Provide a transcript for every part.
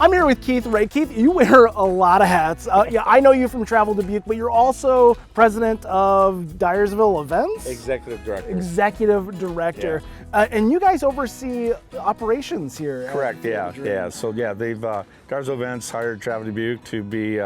I'm here with Keith Rahe. Keith, you wear a lot of hats. Yeah, I know you from Travel Dubuque, but you're also president of Dyersville Events? Executive Director. Executive Director. Yeah. And you guys oversee operations here. Correct, yeah. So yeah, Dyersville Events hired Travel Dubuque to be,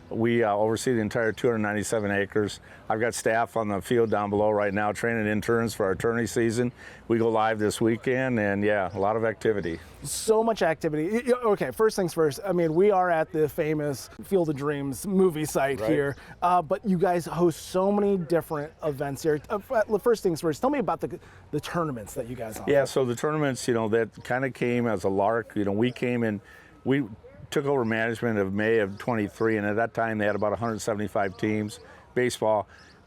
we oversee the entire 297 acres. I've got staff on the field down below right now training interns for our tourney season. We go live this weekend, and yeah, a lot of activity. So much activity. Okay, first things first. I mean, we are at the famous Field of Dreams movie site here, but you guys host so many different events here. First things first, tell me about the tournaments that you guys offer. Yeah, so the tournaments, that kind of came as a lark. We came in, we took over management of May of 23, and at that time they had about 175 teams, baseball.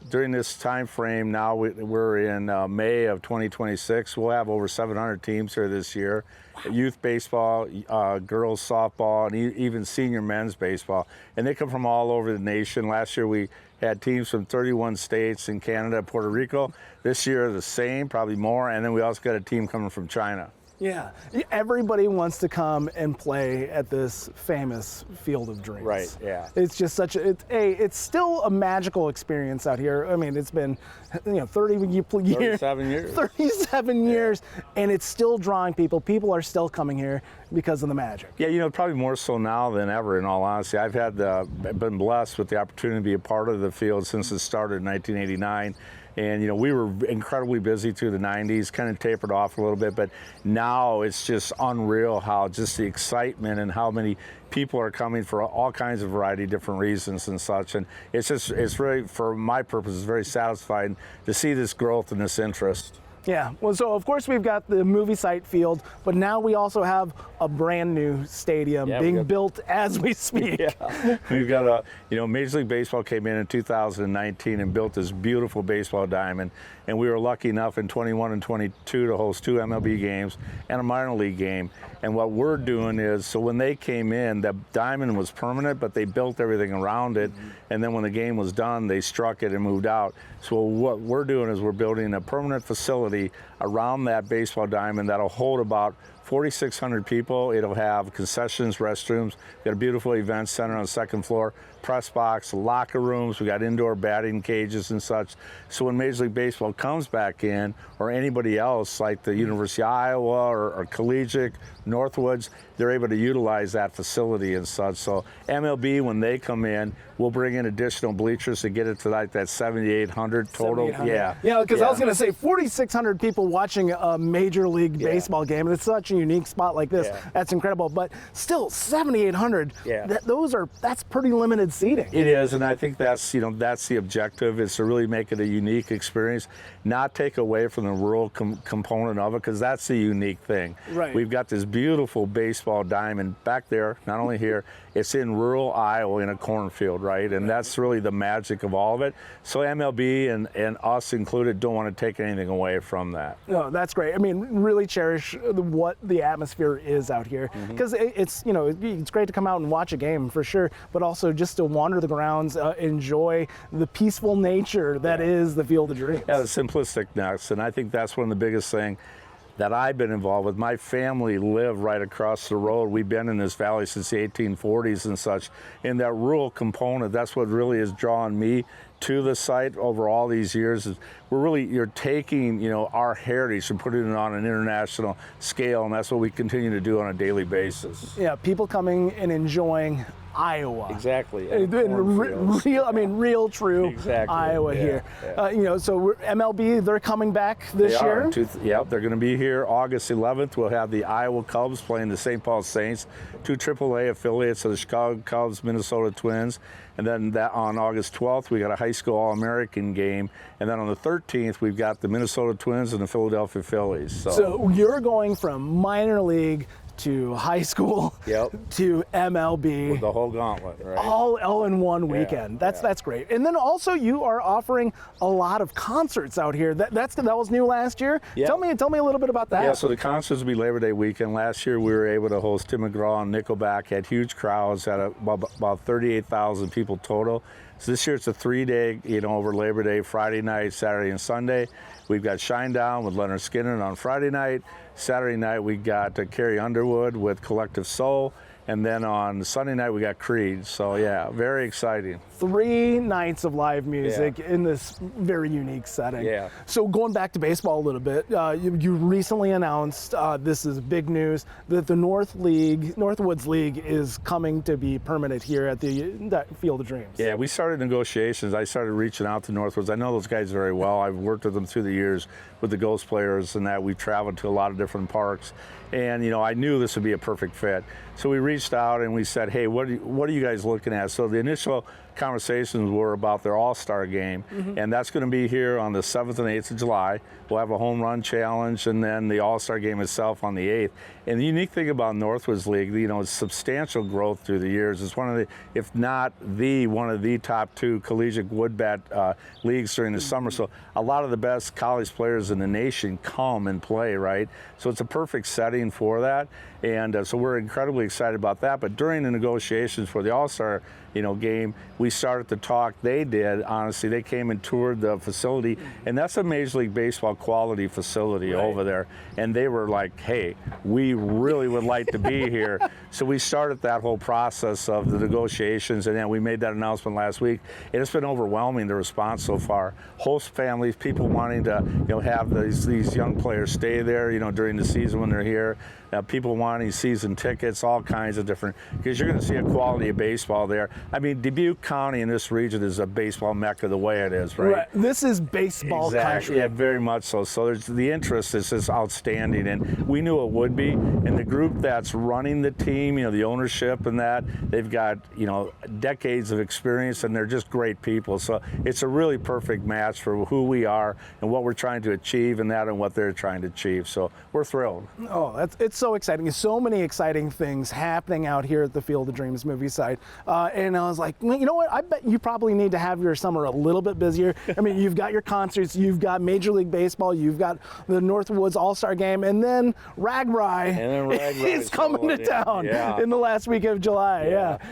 During this time frame, now we're in May of 2026. We'll have over 700 teams here this year. Wow. Youth baseball, girls softball, and even senior men's baseball. And they come from all over the nation. Last year we had teams from 31 states in Canada, Puerto Rico. This year the same, probably more. And then we also got a team coming from China. Yeah, everybody wants to come and play at this famous Field of Dreams. Right, yeah. It's just it's still a magical experience out here. I mean, it's been, 37 years. 37 years, and it's still drawing people. People are still coming here because of the magic. Yeah, probably more so now than ever, in all honesty. I've been blessed with the opportunity to be a part of the field since it started in 1989. And we were incredibly busy through the 90s, kind of tapered off a little bit, but now it's just unreal how just the excitement and how many people are coming for all kinds of variety of different reasons and such. And it's really, for my purposes, very satisfying to see this growth and this interest. Yeah, well, so of course we've got the movie site field, but now we also have a brand new stadium being built as we speak. Yeah. We've got Major League Baseball came in 2019 and built this beautiful baseball diamond, and we were lucky enough in 21 and 22 to host 2 MLB games and a minor league game. And what we're doing is, so when they came in, the diamond was permanent, but they built everything around it, and then when the game was done, they struck it and moved out. So what we're doing is we're building a permanent facility around that baseball diamond that'll hold about 4,600 people. It'll have concessions, restrooms, got a beautiful event center on the second floor, press box, locker rooms, we got indoor batting cages and such. So when Major League Baseball comes back in, or anybody else like the University of Iowa or Collegiate, Northwoods, they're able to utilize that facility and such. So MLB, when they come in, we'll bring in additional bleachers to get it to like that 7,800 total. 7,800. Yeah, because I was going to say 4,600 people watching a Major League Baseball game, and it's such a unique spot like this. That's incredible. But still, 7,800. That's pretty limited seating. It is, and I think that's that's the objective, is to really make it a unique experience, not take away from the rural component of it, because that's the unique thing. Right. We've got this beautiful baseball diamond back there, not only here, it's in rural Iowa in a cornfield, right? And that's really the magic of all of it. So MLB and us included don't want to take anything away from that. No, that's great. I mean, really cherish what the atmosphere is out here, because it's it's great to come out and watch a game for sure, but also just to wander the grounds, enjoy the peaceful nature that is the Field of Dreams. Yeah, the simplisticness, and I think that's one of the biggest things that I've been involved with. My family live right across the road. We've been in this valley since the 1840s and such. And that rural component, that's what really is drawing me to the site over all these years. Is you're taking our heritage and putting it on an international scale, and that's what we continue to do on a daily basis. Yeah, people coming and enjoying Iowa. Exactly. Real, true Iowa here. Yeah. So MLB, they're coming back this year? They're going to be here August 11th. We'll have the Iowa Cubs playing the St. Paul Saints, 2 AAA affiliates of the Chicago Cubs, Minnesota Twins. And then on August 12th, we got a high school All-American game. And then on the 13th, we've got the Minnesota Twins and the Philadelphia Phillies. So you're going from minor league to high school to MLB. With the whole gauntlet, right? All in one weekend. That's great. And then also you are offering a lot of concerts out here. That was new last year. Yeah. Tell me a little bit about that. Yeah, so the concerts will be Labor Day weekend. Last year we were able to host Tim McGraw and Nickelback, had huge crowds, had about 38,000 people total. So this year it's a 3-day, over Labor Day, Friday night, Saturday, and Sunday. We've got Shinedown with Lynyrd Skynyrd on Friday night. Saturday night we got Carrie Underwood with Collective Soul. And then on Sunday night, we got Creed. So, yeah, very exciting. 3 nights of live music in this very unique setting. Yeah. So going back to baseball a little bit, you recently announced, this is big news, that the Northwoods League is coming to be permanent here at the Field of Dreams. Yeah, we started negotiations. I started reaching out to Northwoods. I know those guys very well. I've worked with them through the years with the Ghost players and that. We've traveled to a lot of different parks. And, I knew this would be a perfect fit. So we reached out and we said, hey, what are you guys looking at? So the initial conversations were about their All-Star game, and that's going to be here on the 7th and 8th of July. We'll have a home run challenge and then the All-Star game itself on the 8th. And the unique thing about Northwoods League, it's substantial growth through the years. It's one of the, if not one of the top 2 collegiate wood bat leagues during the summer. So a lot of the best college players in the nation come and play, right? So it's a perfect setting for that. And so we're incredibly excited about that. But during the negotiations for the All-Star game, we started to talk. They did, honestly. They came and toured the facility, and that's a Major League Baseball quality facility over there. And they were like, hey, we really would like to be here. So we started that whole process of the negotiations, and then we made that announcement last week. And it's been overwhelming, the response so far. Host families, people wanting to have these young players stay there during the season when they're here. People wanting season tickets, all kinds of different, because you're going to see a quality of baseball there. I mean, Dubuque County in this region is a baseball mecca the way it is, right? This is baseball country. Yeah, very much so. So the interest is just outstanding, and we knew it would be. And the group that's running the team, the ownership and that, they've got, decades of experience, and they're just great people. So it's a really perfect match for who we are and what we're trying to achieve and what they're trying to achieve. So we're thrilled. Oh, it's so exciting. There's so many exciting things happening out here at the Field of Dreams movie site. And I was like, you know what? I bet you probably need to have your summer a little bit busier. I mean, you've got your concerts, you've got Major League Baseball, you've got the Northwoods All-Star Game, and then RAGBRAI is coming to town in the last week of July.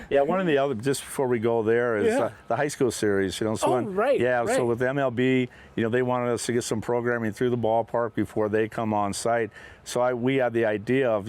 Yeah, one of the other, just before we go there, is the high school series. So right. So with MLB, they wanted us to get some programming through the ballpark before they come on site. So we had the idea of,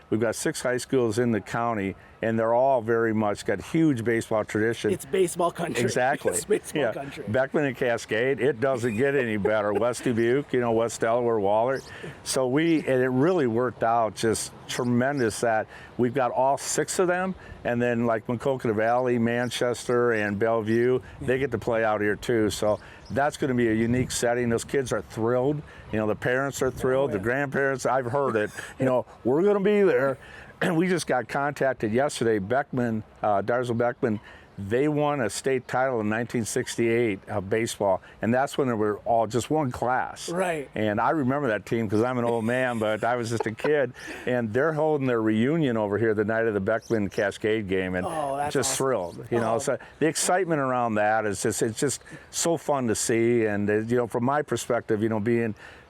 we've got 6 high schools in the county, and they're all very much got huge baseball tradition. It's baseball country. Exactly. It's baseball country. Beckman and Cascade, it doesn't get any better. West Dubuque, West Delaware, Wahlert. So and it really worked out just tremendous that we've got all 6 of them, and then like Maquoketa Valley, Manchester, and Bellevue, they get to play out here too. So that's going to be a unique setting. Those kids are thrilled. The parents are thrilled. The grandparents, I've heard it. We're going to be there. And we just got contacted yesterday. Beckman, Dyersville Beckman, they won a state title in 1968 of baseball, and that's when they were all just one class. Right. And I remember that team because I'm an old man, but I was just a kid. And they're holding their reunion over here the night of the Beckman Cascade game, and just awesome. Thrilled. So the excitement around that is it's just so fun to see. And from my perspective,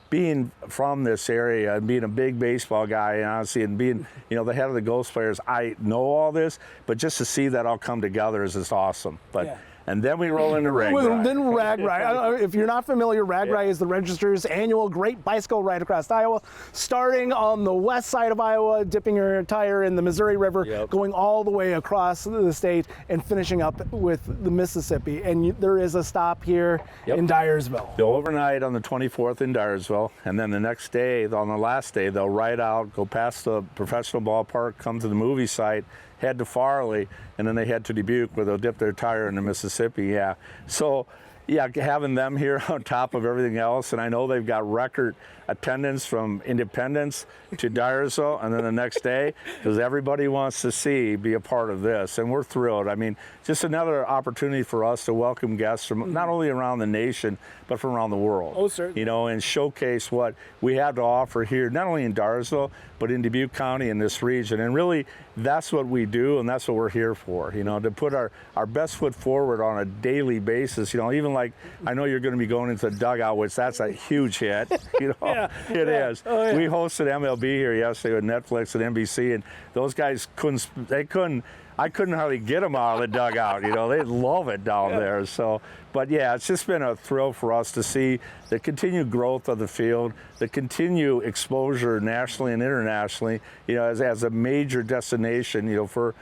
being from this area and being a big baseball guy, honestly, and being, the head of the Ghost players, I know all this, but just to see that all come together is just awesome. But And then we roll into RAGBRAI. Then RAGBRAI. I don't know if you're not familiar, RAGBRAI is the Register's annual Great Bicycle Ride Across Iowa, starting on the west side of Iowa, dipping your tire in the Missouri River, going all the way across the state, and finishing up with the Mississippi. And there is a stop here in Dyersville. They'll overnight on the 24th in Dyersville, and then the next day, on the last day, they'll ride out, go past the professional ballpark, come to the movie site, head to Farley, and then they head to Dubuque where they'll dip their tire in the Mississippi. So having them here on top of everything else, and I know they've got record attendance from Independence to Dyersville, and then the next day, because everybody wants to be a part of this, and we're thrilled. I mean, just another opportunity for us to welcome guests from not only around the nation, but from around the world. Oh, certainly. And showcase what we have to offer here, not only in Dyersville, but in Dubuque County in this region. And really, that's what we do, and that's what we're here for, to put our best foot forward on a daily basis. Even like, I know you're going to be going into the dugout, which that's a huge hit. It is. Oh, yeah. We hosted MLB here yesterday with Netflix and NBC, and those guys couldn't I couldn't hardly get them out of the dugout. You know, they love it down there. So, but yeah, it's just been a thrill for us to see the continued growth of the field, the continued exposure nationally and internationally, you know, as a major destination, you know, for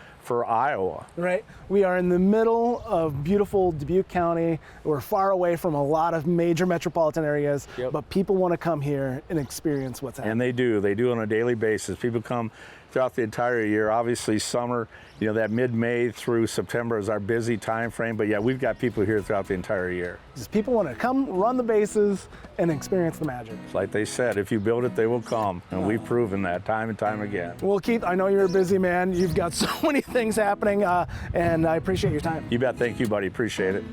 Iowa. Right. We are in the middle of beautiful Dubuque County. We're far away from a lot of major metropolitan areas, but people want to come here and experience what's happening. And they do. They do on a daily basis. People come throughout the entire year. Obviously, summer, you know, that mid-May through September is our busy time frame. But yeah, we've got people here throughout the entire year. Just people want to come, run the bases, and experience the magic. Like they said, if you build it, they will come. And we've proven that time and time again. Well, Keith, I know you're a busy man. You've got so many things happening, and I appreciate your time. You bet. Thank you, buddy. Appreciate it.